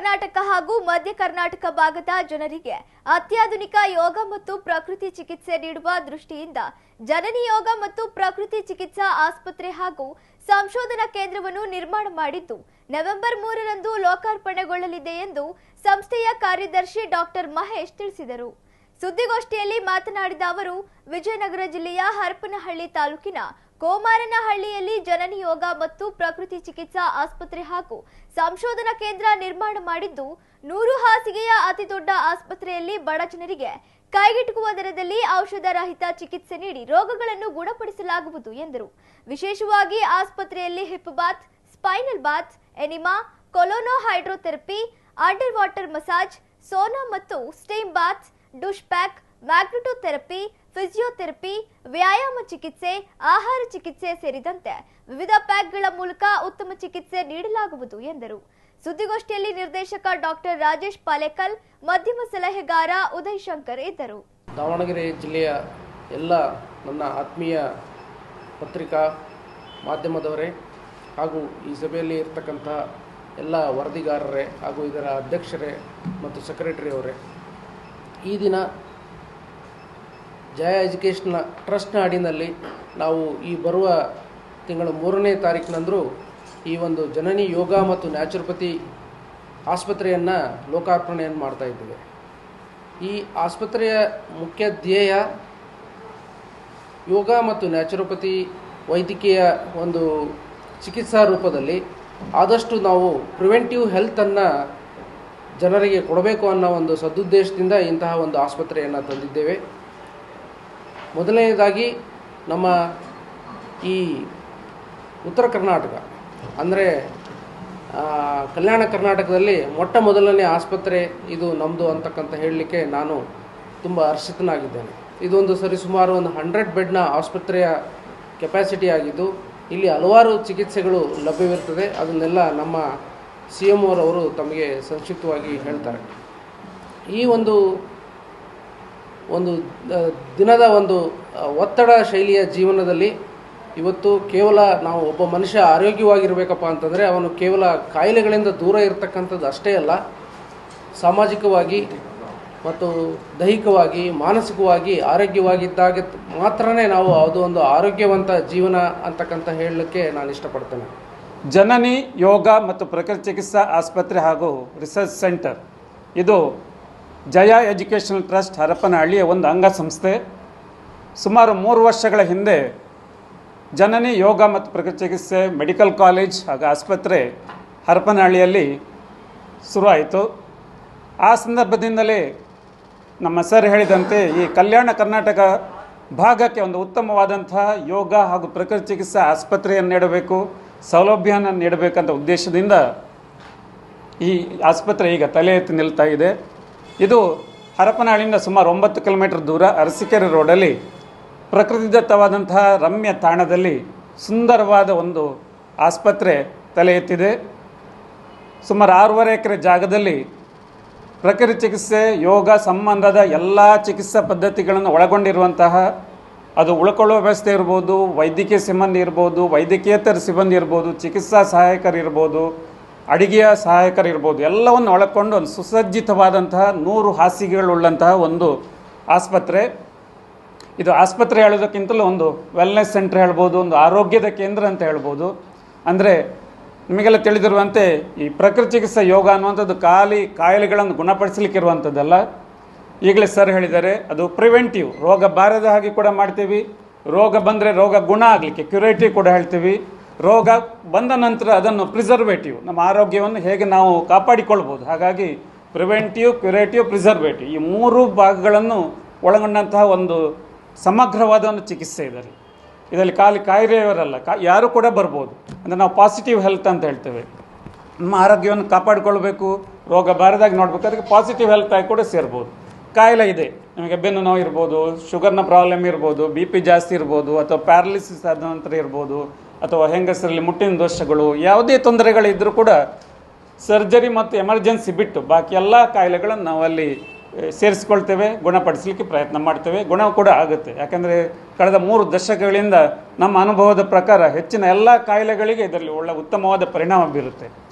ಕರ್ನಾಟಕ ಹಾಗೂ ಮಧ್ಯ ಕರ್ನಾಟಕ ಭಾಗದ ಜನರಿಗೆ ಅತ್ಯಾಧುನಿಕ ಯೋಗ ಮತ್ತು ಪ್ರಕೃತಿ ಚಿಕಿತ್ಸೆ ನೀಡುವ ದೃಷ್ಟಿಯಿಂದ ಜನನಿ ಯೋಗ ಮತ್ತು ಪ್ರಕೃತಿ ಚಿಕಿತ್ಸಾ ಆಸ್ಪತ್ರೆ ಹಾಗೂ ಸಂಶೋಧನಾ ಕೇಂದ್ರವನ್ನು ನಿರ್ಮಾಣ ಮಾಡಿದ್ದು ನವೆಂಬರ್ 3ರಂದು ಲೋಕಾರ್ಪಣೆಗೊಳ್ಳಲಿದೆ ಎಂದು ಸಂಸ್ಥೆಯ ಕಾರ್ಯದರ್ಶಿ ಡಾಕ್ಟರ್ ಮಹೇಶ್ ತಿಳಿಸಿದರು. ಸುದ್ದಿಗೋಷ್ಠಿಯಲ್ಲಿ ಮಾತನಾಡಿದ ಅವರು, ವಿಜಯನಗರ ಜಿಲ್ಲೆಯ ಹರಪನಹಳ್ಳಿ ತಾಲೂಕಿನ ಕೋಮಾರನಹಳ್ಳಿಯಲ್ಲಿ ಜನನಿ ಯೋಗ ಮತ್ತು ಪ್ರಕೃತಿ ಚಿಕಿತ್ಸಾ ಆಸ್ಪತ್ರೆ ಹಾಗೂ ಸಂಶೋಧನಾ ಕೇಂದ್ರ ನಿರ್ಮಾಣ ಮಾಡಿದ್ದು 100 ಹಾಸಿಗೆಯ ಅತಿದೊಡ್ಡ ಆಸ್ಪತ್ರೆಯಲ್ಲಿ ಬಡ ಜನರಿಗೆ ಕೈಗೆಟುಕುವ ದರದಲ್ಲಿ ಔಷಧ ರಹಿತ ಚಿಕಿತ್ಸೆ ನೀಡಿ ರೋಗಗಳನ್ನು ಗುಣಪಡಿಸಲಾಗುವುದು ಎಂದರು. ವಿಶೇಷವಾಗಿ ಆಸ್ಪತ್ರೆಯಲ್ಲಿ hip bath, spinal bath, enema, colon hydrotherapy, under water massage, sauna ಮತ್ತು steam bath, douche pack, magnetotherapy, physiotherapy, ವ್ಯಾಯಾಮ ಚಿಕಿತ್ಸೆ, ಆಹಾರ ಚಿಕಿತ್ಸೆ ಸೇರಿದಂತೆ ವಿವಿಧ ಪ್ಯಾಕ್ಗಳ ಮೂಲಕ ಉತ್ತಮ ಚಿಕಿತ್ಸೆ ನೀಡಲಾಗುವುದು ಎಂದರು. ಸುದ್ದಿಗೋಷ್ಠಿಯಲ್ಲಿ ನಿರ್ದೇಶಕ ಡಾಕ್ಟರ್ ರಾಜೇಶ್ ಪಾಲೇಕಲ್, ಮಾಧ್ಯಮ ಸಲಹೆಗಾರ ಉದಯ್ ಶಂಕರ್ ಇದ್ದರು. ದಾವಣಗೆರೆ ಜಿಲ್ಲೆಯ ಎಲ್ಲ ನನ್ನ ಆತ್ಮೀಯ ಪತ್ರಿಕಾ ಮಾಧ್ಯಮದವರೇ ಹಾಗೂ ಈ ಸಭೆಯಲ್ಲಿ ಇರತಕ್ಕಂಥ ಎಲ್ಲ ವರದಿಗಾರರೇ ಹಾಗೂ ಇದರ ಅಧ್ಯಕ್ಷರೇ ಮತ್ತು ಸೆಕ್ರೆಟರಿ ಅವರೇ, ಈ ದಿನ ಜಯ ಎಜುಕೇಷನ್ ಟ್ರಸ್ಟ್ನ ಅಡಿನಲ್ಲಿ ನಾವು ಈ ಬರುವ ತಿಂಗಳ 3ನೇ ತಾರೀಕಿನಂದು ಈ ಒಂದು ಜನನಿ ಯೋಗ ಮತ್ತು ನ್ಯಾಚುರೋಪತಿ ಆಸ್ಪತ್ರೆಯನ್ನು ಲೋಕಾರ್ಪಣೆಯನ್ನು ಮಾಡ್ತಾ ಇದ್ದೇವೆ. ಈ ಆಸ್ಪತ್ರೆಯ ಮುಖ್ಯ ಧ್ಯೇಯ ಯೋಗ ಮತ್ತು ನ್ಯಾಚುರೋಪತಿ ವೈದ್ಯಕೀಯ ಒಂದು ಚಿಕಿತ್ಸಾ ರೂಪದಲ್ಲಿ ಆದಷ್ಟು ನಾವು ಪ್ರಿವೆಂಟಿವ್ ಹೆಲ್ತನ್ನು ಜನರಿಗೆ ಕೊಡಬೇಕು ಅನ್ನೋ ಒಂದು ಸದುದ್ದೇಶದಿಂದ ಇಂತಹ ಒಂದು ಆಸ್ಪತ್ರೆಯನ್ನು ತಂದಿದ್ದೇವೆ. ಮೊದಲನೇದಾಗಿ ನಮ್ಮ ಈ ಉತ್ತರ ಕರ್ನಾಟಕ ಅಂದರೆ ಕಲ್ಯಾಣ ಕರ್ನಾಟಕದಲ್ಲಿ ಮೊಟ್ಟ ಮೊದಲನೇ ಆಸ್ಪತ್ರೆ ಇದು ನಮ್ಮದು ಅಂತಕ್ಕಂಥ ಹೇಳಲಿಕ್ಕೆ ನಾನು ತುಂಬ ಹರ್ಷಿತನಾಗಿದ್ದೇನೆ. ಇದೊಂದು ಸರಿಸುಮಾರು ಒಂದು 100 ಬೆಡ್ನ ಆಸ್ಪತ್ರೆಯ ಕೆಪಾಸಿಟಿ ಆಗಿದ್ದು ಇಲ್ಲಿ ಹಲವಾರು ಚಿಕಿತ್ಸೆಗಳು ಲಭ್ಯವಿರ್ತದೆ. ಅದನ್ನೆಲ್ಲ ನಮ್ಮ CM ಅವರು ತಮಗೆ ಸಂಕ್ಷಿಪ್ತವಾಗಿ ಹೇಳ್ತಾರೆ. ಈ ಒಂದು ದಿನದ ಒಂದು ಒತ್ತಡ ಶೈಲಿಯ ಜೀವನದಲ್ಲಿ ಇವತ್ತು ಕೇವಲ ನಾವು ಒಬ್ಬ ಮನುಷ್ಯ ಆರೋಗ್ಯವಾಗಿರಬೇಕಪ್ಪ ಅಂತಂದರೆ ಅವನು ಕೇವಲ ಕಾಯಿಲೆಗಳಿಂದ ದೂರ ಇರತಕ್ಕಂಥದ್ದು ಅಷ್ಟೇ ಅಲ್ಲ, ಸಾಮಾಜಿಕವಾಗಿ ಮತ್ತು ದೈಹಿಕವಾಗಿ ಮಾನಸಿಕವಾಗಿ ಆರೋಗ್ಯವಾಗಿದ್ದಾಗ ಮಾತ್ರನೇ ನಾವು ಅದು ಒಂದು ಆರೋಗ್ಯವಂತ ಜೀವನ ಅಂತಕ್ಕಂಥ ಹೇಳಲಿಕ್ಕೆ ನಾನು ಇಷ್ಟಪಡ್ತೇನೆ. ಜನನಿ ಯೋಗ ಮತ್ತು ಪ್ರಕೃತಿ ಚಿಕಿತ್ಸಾ ಆಸ್ಪತ್ರೆ ಹಾಗೂ ರಿಸರ್ಚ್ ಸೆಂಟರ್ ಇದು ಜಯ ಎಜುಕೇಷನಲ್ ಟ್ರಸ್ಟ್ ಹರಪನಹಳ್ಳಿಯ ಒಂದು ಅಂಗಸಂಸ್ಥೆ. ಸುಮಾರು 3 ವರ್ಷಗಳ ಹಿಂದೆ ಜನನಿ ಯೋಗ ಮತ್ತು ಪ್ರಕೃತಿ ಚಿಕಿತ್ಸೆ ಮೆಡಿಕಲ್ ಕಾಲೇಜ್ ಹಾಗೂ ಆಸ್ಪತ್ರೆ ಹರಪನಹಳ್ಳಿಯಲ್ಲಿ ಶುರುವಾಯಿತು. ಆ ಸಂದರ್ಭದಿಂದಲೇ ನಮ್ಮ ಸರ್ ಹೇಳಿದಂತೆ ಈ ಕಲ್ಯಾಣ ಕರ್ನಾಟಕ ಭಾಗಕ್ಕೆ ಒಂದು ಉತ್ತಮವಾದಂಥ ಯೋಗ ಹಾಗೂ ಪ್ರಕೃತಿ ಚಿಕಿತ್ಸಾ ಆಸ್ಪತ್ರೆಯನ್ನು ನೀಡಬೇಕು, ಸೌಲಭ್ಯನ ನೀಡಬೇಕಂತ ಉದ್ದೇಶದಿಂದ ಈ ಆಸ್ಪತ್ರೆ ಈಗ ತಲೆ ಎತ್ತಿ ನಿಲ್ತಾ ಇದೆ. ಇದು ಹರಪನಹಳ್ಳಿಯಿಂದ ಸುಮಾರು 9 ಕಿಲೋಮೀಟರ್ ದೂರ ಅರಸೀಕೆರೆ ರೋಡಲ್ಲಿ ಪ್ರಕೃತಿದತ್ತವಾದಂತಹ ರಮ್ಯ ತಾಣದಲ್ಲಿ ಸುಂದರವಾದ ಒಂದು ಆಸ್ಪತ್ರೆ ತಲೆ ಎತ್ತಿದೆ. ಸುಮಾರು 6.5 ಎಕರೆ ಜಾಗದಲ್ಲಿ ಪ್ರಕೃತಿ ಚಿಕಿತ್ಸೆ ಯೋಗ ಸಂಬಂಧದ ಎಲ್ಲ ಚಿಕಿತ್ಸಾ ಪದ್ಧತಿಗಳನ್ನು ಒಳಗೊಂಡಿರುವಂತಹ, ಅದು ಉಳ್ಕೊಳ್ಳುವ ವ್ಯವಸ್ಥೆ ಇರ್ಬೋದು, ವೈದ್ಯಕೀಯ ಸಿಬ್ಬಂದಿ ಇರ್ಬೋದು, ವೈದ್ಯಕೀಯೇತರ ಸಿಬ್ಬಂದಿ ಇರ್ಬೋದು, ಚಿಕಿತ್ಸಾ ಸಹಾಯಕರಿರ್ಬೋದು, ಅಡಿಗೆಯ ಸಹಾಯಕರಿರ್ಬೋದು, ಎಲ್ಲವನ್ನು ಒಳಗೊಂಡು ಒಂದು ಸುಸಜ್ಜಿತವಾದಂತಹ 100 ಹಾಸಿಗೆಗಳುಳ್ಳಂತಹ ಒಂದು ಆಸ್ಪತ್ರೆ. ಇದು ಆಸ್ಪತ್ರೆ ಹೇಳೋದಕ್ಕಿಂತಲೂ ಒಂದು ವೆಲ್ನೆಸ್ ಸೆಂಟರ್ ಹೇಳ್ಬೋದು, ಒಂದು ಆರೋಗ್ಯದ ಕೇಂದ್ರ ಅಂತ ಹೇಳ್ಬೋದು. ಅಂದರೆ ನಿಮಗೆಲ್ಲ ತಿಳಿದಿರುವಂತೆ ಈ ಪ್ರಕೃತಿ ಚಿಕಿತ್ಸಾ ಯೋಗ ಅನ್ನುವಂಥದ್ದು ಖಾಲಿ ಕಾಯಿಲೆಗಳನ್ನು ಗುಣಪಡಿಸಲಿಕ್ಕಿರುವಂಥದ್ದಲ್ಲ. ಈಗಲೇ ಸರ್ ಹೇಳಿದ್ದಾರೆ, ಅದು ಪ್ರಿವೆಂಟಿವ್, ರೋಗ ಬಾರದ ಹಾಗೆ ಕೂಡ ಮಾಡ್ತೀವಿ. ರೋಗ ಬಂದರೆ ರೋಗ ಗುಣ ಆಗಲಿಕ್ಕೆ ಕ್ಯುರೇಟಿವ್ ಕೂಡ ಹೇಳ್ತೀವಿ. ರೋಗ ಬಂದ ನಂತರ ಅದನ್ನು ಪ್ರಿಸರ್ವೇಟಿವ್, ನಮ್ಮ ಆರೋಗ್ಯವನ್ನು ಹೇಗೆ ನಾವು ಕಾಪಾಡಿಕೊಳ್ಬೋದು. ಹಾಗಾಗಿ ಪ್ರಿವೆಂಟಿವ್, ಕ್ಯುರೇಟಿವ್, ಪ್ರಿಸರ್ವೇಟಿವ್ ಈ 3 ಭಾಗಗಳನ್ನು ಒಳಗೊಂಡಂತಹ ಒಂದು ಸಮಗ್ರವಾದ ಒಂದು ಚಿಕಿತ್ಸೆ ಇದೆ. ಇದರಲ್ಲಿ ಖಾಲಿ ಕಾಯಿಲೆಯವರಲ್ಲ, ಯಾರು ಕೂಡ ಬರ್ಬೋದು. ಅಂದರೆ ನಾವು ಪಾಸಿಟಿವ್ ಹೆಲ್ತ್ ಅಂತ ಹೇಳ್ತೇವೆ. ನಮ್ಮ ಆರೋಗ್ಯವನ್ನು ಕಾಪಾಡಿಕೊಳ್ಬೇಕು, ರೋಗ ಬಾರದಾಗಿ ನೋಡಬೇಕು, ಅದಕ್ಕೆ ಪಾಸಿಟಿವ್ ಹೆಲ್ತ್ ಆಗಿ ಕೂಡ ಸೇರ್ಬೋದು. ಕಾಯಿಲೆ ಇದೆ, ನಿಮಗೆ ಬೆನ್ನು ನೋವು ಇರ್ಬೋದು, ಶುಗರ್ನ ಪ್ರಾಬ್ಲಮ್ ಇರ್ಬೋದು, BP ಜಾಸ್ತಿ ಇರ್ಬೋದು, ಅಥವಾ ಪ್ಯಾರಲಿಸಿಸ್ ಆದ ನಂತರ ಇರ್ಬೋದು, ಅಥವಾ ಹೆಂಗಸರಲ್ಲಿ ಮುಟ್ಟಿನ ದೋಷಗಳು, ಯಾವುದೇ ತೊಂದರೆಗಳಿದ್ದರೂ ಕೂಡ ಸರ್ಜರಿ ಮತ್ತು ಎಮರ್ಜೆನ್ಸಿ ಬಿಟ್ಟು ಬಾಕಿ ಎಲ್ಲ ಕಾಯಿಲೆಗಳನ್ನು ನಾವು ಅಲ್ಲಿ ಸೇರಿಸ್ಕೊಳ್ತೇವೆ, ಗುಣಪಡಿಸಲಿಕ್ಕೆ ಪ್ರಯತ್ನ ಮಾಡ್ತೇವೆ. ಗುಣ ಕೂಡ ಆಗುತ್ತೆ. ಯಾಕಂದರೆ ಕಳೆದ 3 ದಶಕಗಳಿಂದ ನಮ್ಮ ಅನುಭವದ ಪ್ರಕಾರ ಹೆಚ್ಚಿನ ಎಲ್ಲ ಕಾಯಿಲೆಗಳಿಗೆ ಇದರಲ್ಲಿ ಒಳ್ಳೆಯ ಉತ್ತಮವಾದ ಪರಿಣಾಮ ಬೀರುತ್ತೆ.